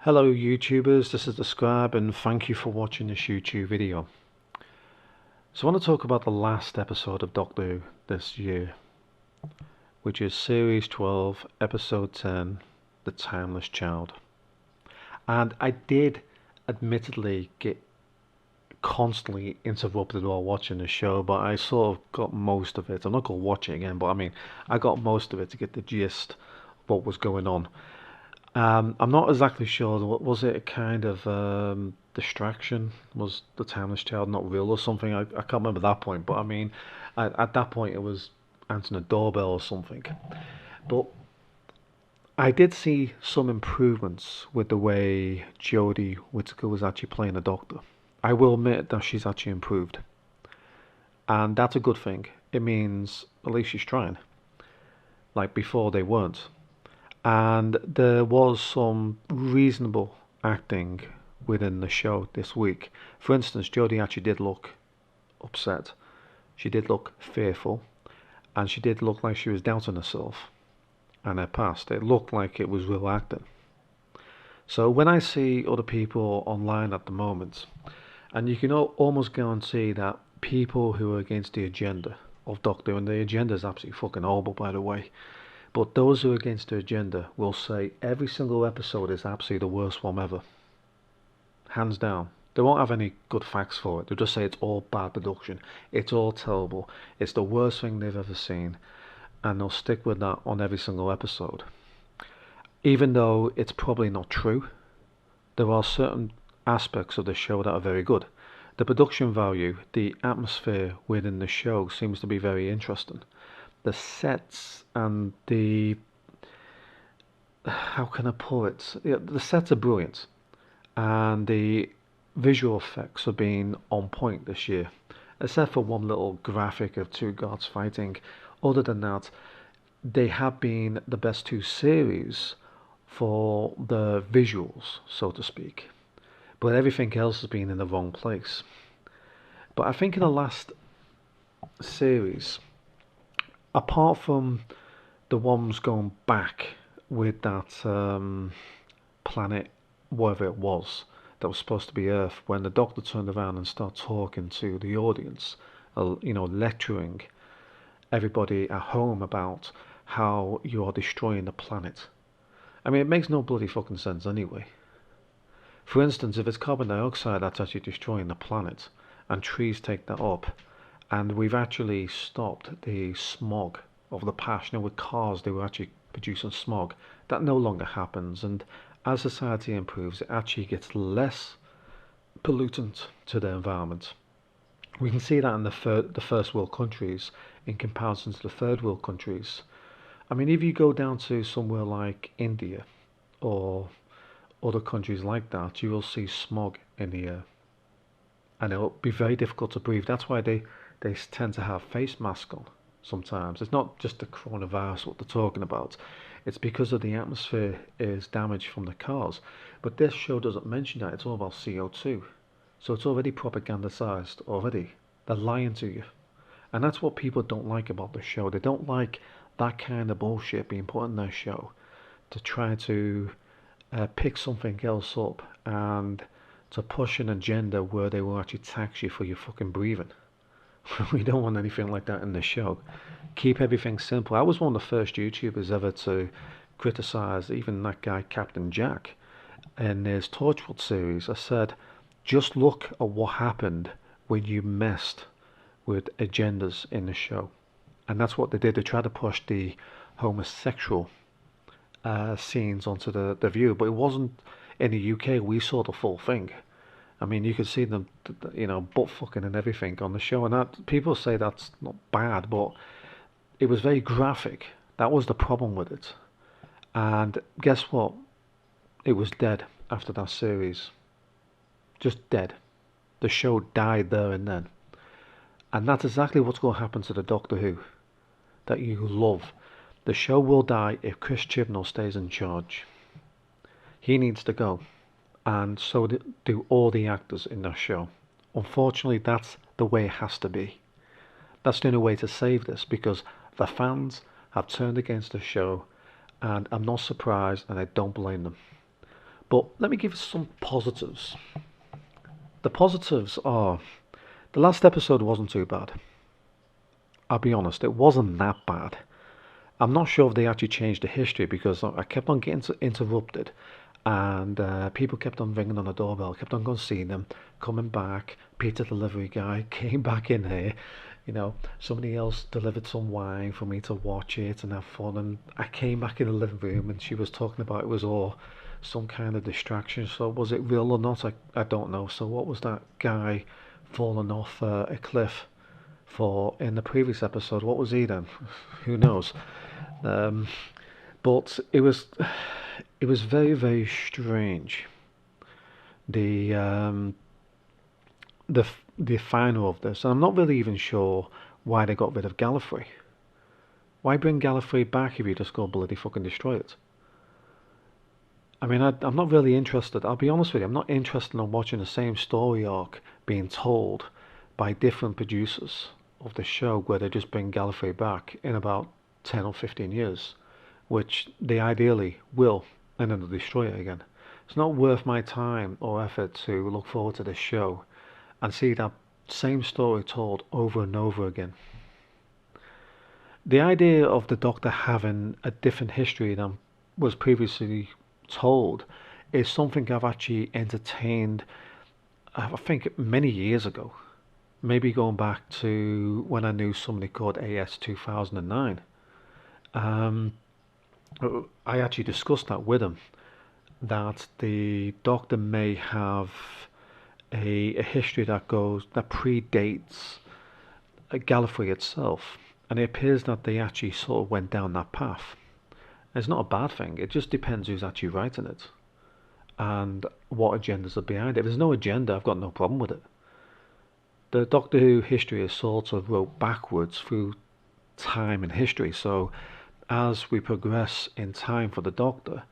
Hello YouTubers, this is the Scribe and thank you for watching this YouTube video. So I want to talk about the last episode of Doctor Who this year, which is Series 12, Episode 10, The Timeless Child. And I did admittedly get constantly interrupted while watching the show, but I sort of got most of it. I'm not going to watch it again, but I got most of it to get the gist of what was going on. I'm not exactly sure. Was it a kind of distraction? Was the Timeless Child not real or something? I can't remember that point, but at that point it was answering a doorbell or something. But I did see some improvements with the way Jodie Whittaker was actually playing the Doctor. I will admit that she's actually improved, and that's a good thing. It means at least she's trying. Like before, they weren't. And there was some reasonable acting within the show this week. For instance, Jodie actually did look upset. She did look fearful, and she did look like she was doubting herself and her past. It looked like it was real acting. So when I see other people online at the moment, and you can almost guarantee that people who are against the agenda of Doctor, and the agenda is absolutely fucking horrible, by the way, but those who are against the agenda will say every single episode is absolutely the worst one ever. Hands down. They won't have any good facts for it. They'll just say it's all bad production. It's all terrible. It's the worst thing they've ever seen. And they'll stick with that on every single episode. Even though it's probably not true, there are certain aspects of the show that are very good. The production value, the atmosphere within the show seems to be very interesting. The sets and how can I put it? Yeah, the sets are brilliant, and the visual effects have been on point this year, except for one little graphic of two gods fighting. Other than that, they have been the best two series for the visuals, so to speak. But everything else has been in the wrong place. But I think in the last series, apart from the ones going back with that planet, whatever it was, that was supposed to be Earth, when the Doctor turned around and started talking to the audience, lecturing everybody at home about how you are destroying the planet. I mean, it makes no bloody fucking sense anyway. For instance, if it's carbon dioxide that's actually destroying the planet, and trees take that up, and we've actually stopped the smog of the past. With cars, they were actually producing smog. That no longer happens, and as society improves, it actually gets less pollutant to the environment. We can see that in the first world countries in comparison to the third world countries. I mean, if you go down to somewhere like India or other countries like that, you will see smog in the air, and it'll be very difficult to breathe. That's why they tend to have face masks on sometimes. It's not just the coronavirus what they're talking about. It's because of the atmosphere is damaged from the cars. But this show doesn't mention that. It's all about CO2. So it's already propagandized already. They're lying to you. And that's what people don't like about the show. They don't like that kind of bullshit being put in their show to try to pick something else up and to push an agenda where they will actually tax you for your fucking breathing. We don't want anything like that in the show. Keep everything simple. I was one of the first YouTubers ever to criticize even that guy Captain Jack in his Torchwood series. I said, just look at what happened when you messed with agendas in the show. And that's what they did. They tried to push the homosexual scenes onto the view, but it wasn't. In the UK, we saw the full thing. I mean, you could see them, butt fucking and everything on the show, and that people say that's not bad, but it was very graphic. That was the problem with it. And guess what? It was dead after that series. Just dead. The show died there and then. And that's exactly what's going to happen to the Doctor Who that you love. The show will die if Chris Chibnall stays in charge. He needs to go, and so do all the actors in that show. Unfortunately, that's the way it has to be. That's the only way to save this, because the fans have turned against the show, and I'm not surprised, and I don't blame them. But let me give you some positives. The positives are the last episode wasn't too bad. I'll be honest, it wasn't that bad. I'm not sure if they actually changed the history because I kept on getting interrupted and people kept on ringing on the doorbell, kept on going seeing them, coming back. Pizza delivery guy came back in here, somebody else delivered some wine for me to watch it and have fun. And I came back in the living room and she was talking about it was all some kind of distraction. So was it real or not? I don't know. So what was that guy falling off a cliff for in the previous episode? What was he then? Who knows? Um, but it was very very strange. The the the final of this, and I'm not really even sure why they got rid of Gallifrey. Why bring Gallifrey back if you just go bloody fucking destroy it? I mean, I'm not really interested. I'll be honest with you. I'm not interested in watching the same story arc being told by different producers of the show, where they just bring Gallifrey back in about 10 or 15 years, which they ideally will, and then they'll destroy it again. It's not worth my time or effort to look forward to this show and see that same story told over and over again. The idea of the Doctor having a different history than was previously told is something I've actually entertained, I think, many years ago. Maybe going back to when I knew somebody called AS 2009. Um, I actually discussed that with him, that the Doctor may have a history that predates Gallifrey itself, and it appears that they actually sort of went down that path. It's not a bad thing. It just depends who's actually writing it and what agendas are behind it. If there's no agenda, I've got no problem with it. The Doctor Who history is sort of wrote backwards through time and history. So as we progress in time for the Doctor,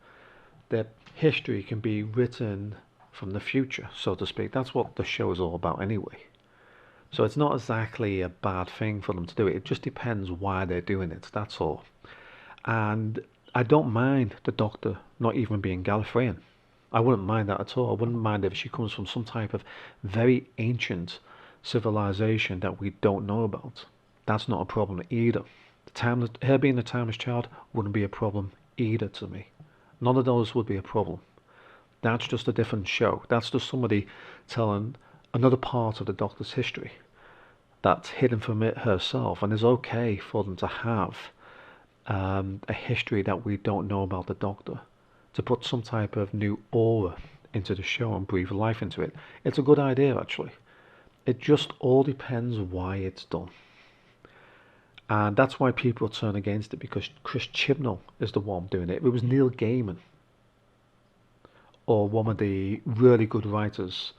the history can be written from the future, so to speak. That's what the show is all about anyway. So it's not exactly a bad thing for them to do it. It just depends why they're doing it. That's all. And I don't mind the Doctor not even being Gallifreyan. I wouldn't mind that at all. I wouldn't mind if she comes from some type of very ancient civilization that we don't know about. That's not a problem either. Her being a timeless child wouldn't be a problem either to me. None of those would be a problem. That's just a different show. That's just somebody telling another part of the Doctor's history that's hidden from it herself, and it's okay for them to have a history that we don't know about the Doctor, to put some type of new aura into the show and breathe life into it. It's a good idea, actually. It just all depends why it's done. And that's why people turn against it, because Chris Chibnall is the one doing it. If it was Neil Gaiman or one of the really good writers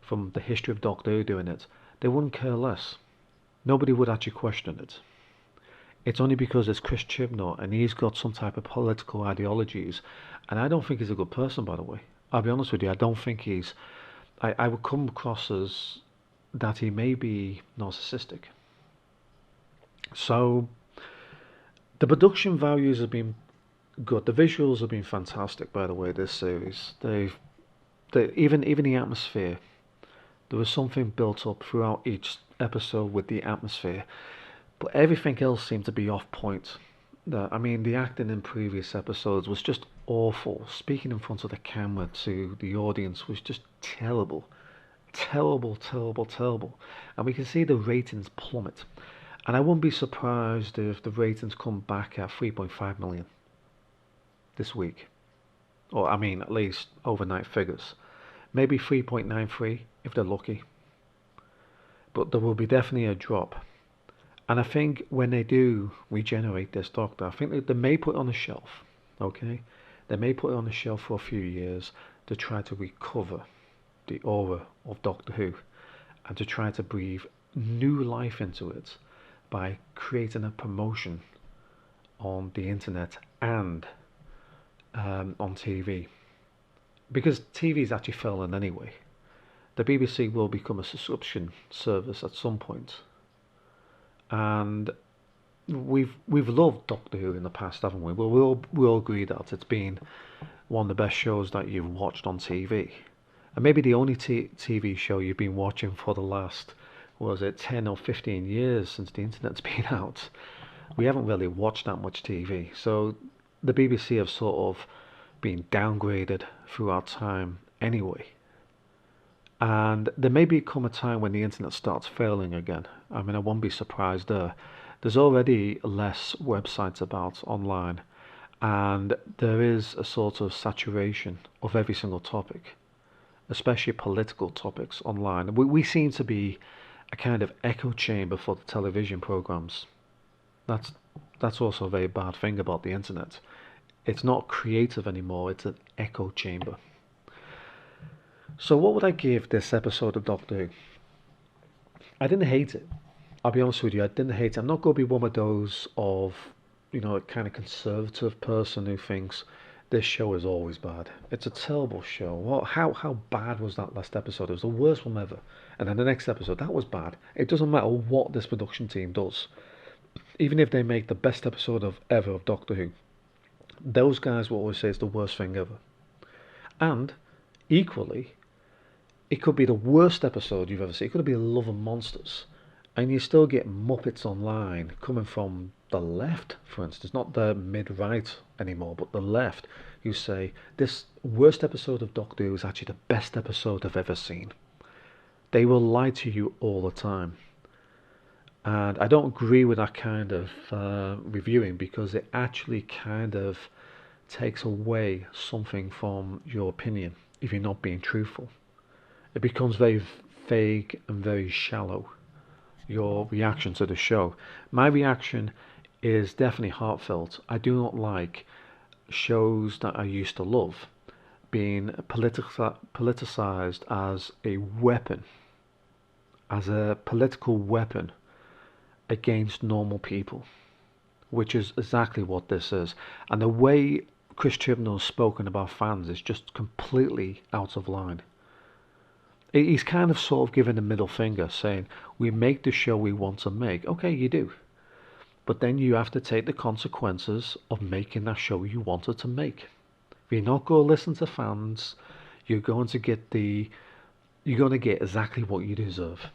from the history of Doctor Who doing it, they wouldn't care less. Nobody would actually question it. It's only because it's Chris Chibnall and he's got some type of political ideologies, and I don't think he's a good person, by the way. I'll be honest with you, I don't think he's... I would come across as that he may be narcissistic. So the production values have been good. The visuals have been fantastic, by the way, this series. Even the atmosphere. There was something built up throughout each episode with the atmosphere, but everything else seemed to be off point. I mean, the acting in previous episodes was just awful. Speaking in front of the camera to the audience was just terrible. Terrible, terrible, terrible. And we can see the ratings plummet. And I wouldn't be surprised if the ratings come back at 3.5 million this week. Or, I mean, at least overnight figures. Maybe 3.93 if they're lucky. But there will be definitely a drop. And I think when they do regenerate this Doctor, I think they may put it on the shelf. Okay? They may put it on the shelf for a few years to try to recover the aura of Doctor Who and to try to breathe new life into it by creating a promotion on the internet and on TV, because TV is actually failing anyway. The BBC will become a subscription service at some point, and we've loved Doctor Who in the past, haven't we? Well, we'll agree that it's been one of the best shows that you've watched on TV. And maybe the only TV show you've been watching for the last, was it 10 or 15 years since the internet's been out. We haven't really watched that much TV. So the BBC have sort of been downgraded throughout time anyway. And there may become a time when the internet starts failing again. I mean, I won't be surprised there. There's already less websites about online, and there is a sort of saturation of every single topic, especially political topics online. We seem to be a kind of echo chamber for the television programs. That's that's also a very bad thing about the internet. It's not creative anymore, it's an echo chamber. So what would I give this episode of Doctor Who? I didn't hate it. I'll be honest with you, I didn't hate it. I'm not going to be one of those of, a kind of conservative person who thinks this show is always bad. It's a terrible show. How bad was that last episode? It was the worst one ever. And then the next episode, that was bad. It doesn't matter what this production team does. Even if they make the best episode ever of Doctor Who, those guys will always say it's the worst thing ever. And equally, it could be the worst episode you've ever seen. It could be Love and Monsters, and you still get Muppets online coming from the left, for instance, not the mid-right anymore, but the left, who say this worst episode of Doctor Who is actually the best episode I've ever seen. They will lie to you all the time. And I don't agree with that kind of reviewing, because it actually kind of takes away something from your opinion if you're not being truthful. It becomes very vague and very shallow, your reaction to the show. My reaction is definitely heartfelt. I do not like shows that I used to love being politicized as a weapon, as a political weapon against normal people, which is exactly what this is. And the way Chris Chibnall's spoken about fans is just completely out of line. He's kind of sort of giving a middle finger, saying, we make the show we want to make. Okay, you do. But then you have to take the consequences of making that show you wanted to make. If you're not going to listen to fans, you're going to get exactly what you deserve,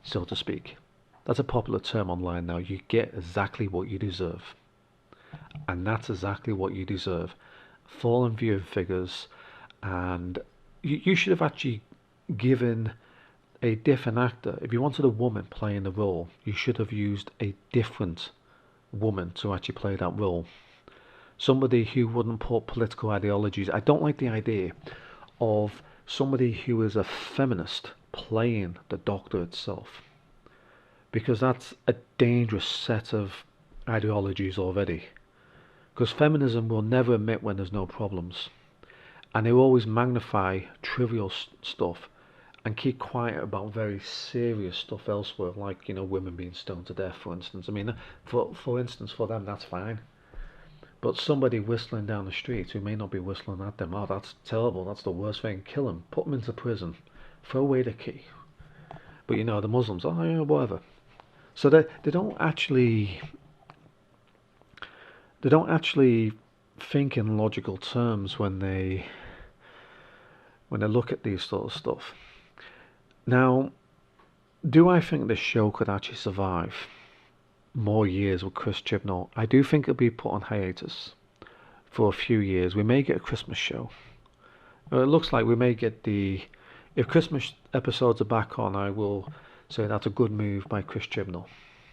so to speak. That's a popular term online now. You get exactly what you deserve. And that's exactly what you deserve. Fallen viewing figures, and you should have actually given a different actor. If you wanted a woman playing the role, you should have used a different woman to actually play that role. Somebody who wouldn't put political ideologies. I don't like the idea of somebody who is a feminist playing the Doctor itself, because that's a dangerous set of ideologies already. Because feminism will never admit when there's no problems, and they will always magnify trivial stuff and keep quiet about very serious stuff elsewhere, like women being stoned to death, for instance. I mean, for instance, for them that's fine, but somebody whistling down the street who may not be whistling at them, oh, that's terrible, that's the worst thing, kill him, put him into prison, throw away the key. But the Muslims, oh yeah, whatever. So they don't actually think in logical terms when they look at these sort of stuff. Now, do I think this show could actually survive more years with Chris Chibnall? I do think it'll be put on hiatus for a few years. We may get a Christmas show. It looks like we may get if Christmas episodes are back on, I will say that's a good move by Chris Chibnall.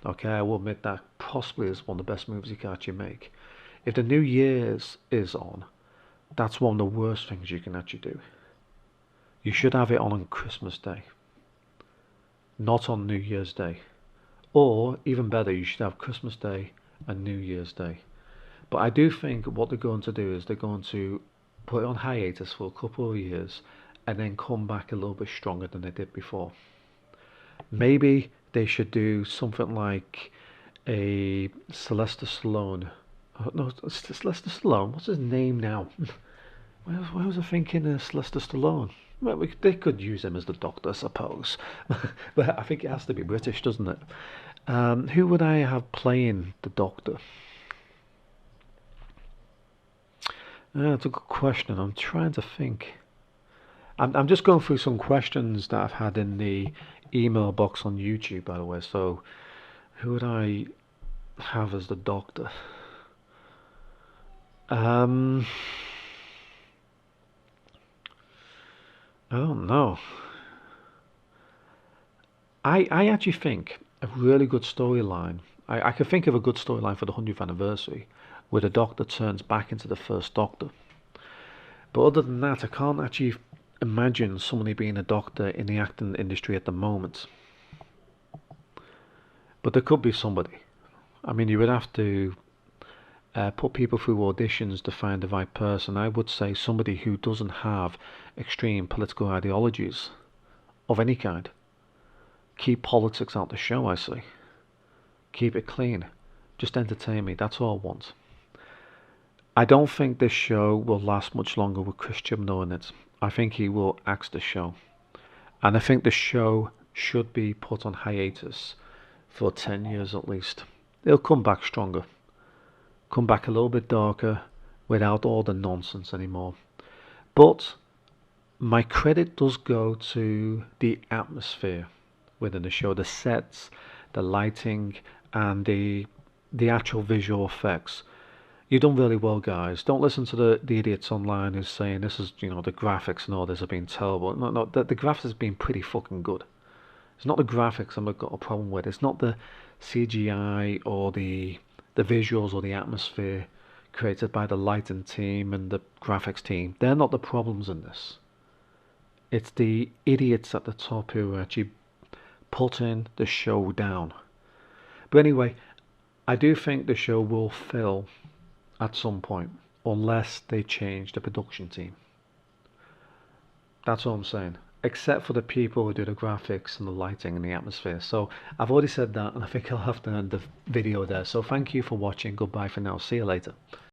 Okay, I will admit that possibly is one of the best moves he can actually make. If the New Year's is on, that's one of the worst things you can actually do. You should have it on Christmas Day, not on New Year's Day. Or, even better, you should have Christmas Day and New Year's Day. But I do think what they're going to do is they're going to put it on hiatus for a couple of years and then come back a little bit stronger than they did before. Maybe they should do something like a Sylvester Stallone. No, Sylvester Stallone. What's his name now? Why was I thinking Sylvester Stallone? Well, they could use him as the Doctor, I suppose. But I think it has to be British, doesn't it? Who would I have playing the Doctor? That's a good question. I'm trying to think. I'm just going through some questions that I've had in the email box on YouTube, by the way. So, who would I have as the doctor? Um, I don't know. I actually think a really good storyline. I could think of a good storyline for the 100th anniversary where the Doctor turns back into the First Doctor. But other than that, I can't actually imagine somebody being a doctor in the acting industry at the moment. But there could be somebody. I mean, you would have to put people through auditions to find the right person. I would say somebody who doesn't have extreme political ideologies of any kind. Keep politics out the show, I say. Keep it clean. Just entertain me. That's all I want. I don't think this show will last much longer with Chris Chibnall in it. I think he will axe the show. And I think the show should be put on hiatus for 10 years at least. It'll come back stronger. Come back a little bit darker without all the nonsense anymore. But my credit does go to the atmosphere within the show, the sets, the lighting, and the actual visual effects. You've done really well, guys. Don't listen to the idiots online who's saying this is, the graphics and all this have been terrible. No, no, the graphics has been pretty fucking good. It's not the graphics I've got a problem with. It's not the CGI or the visuals or the atmosphere created by the lighting team and the graphics team. They're not the problems in this. It's the idiots at the top who are actually putting the show down. But anyway, I do think the show will fail at some point unless they change the production team. That's all I'm saying. Except for the people who do the graphics and the lighting and the atmosphere. So I've already said that, and I think I'll have to end the video there. So thank you for watching. Goodbye for now. See you later.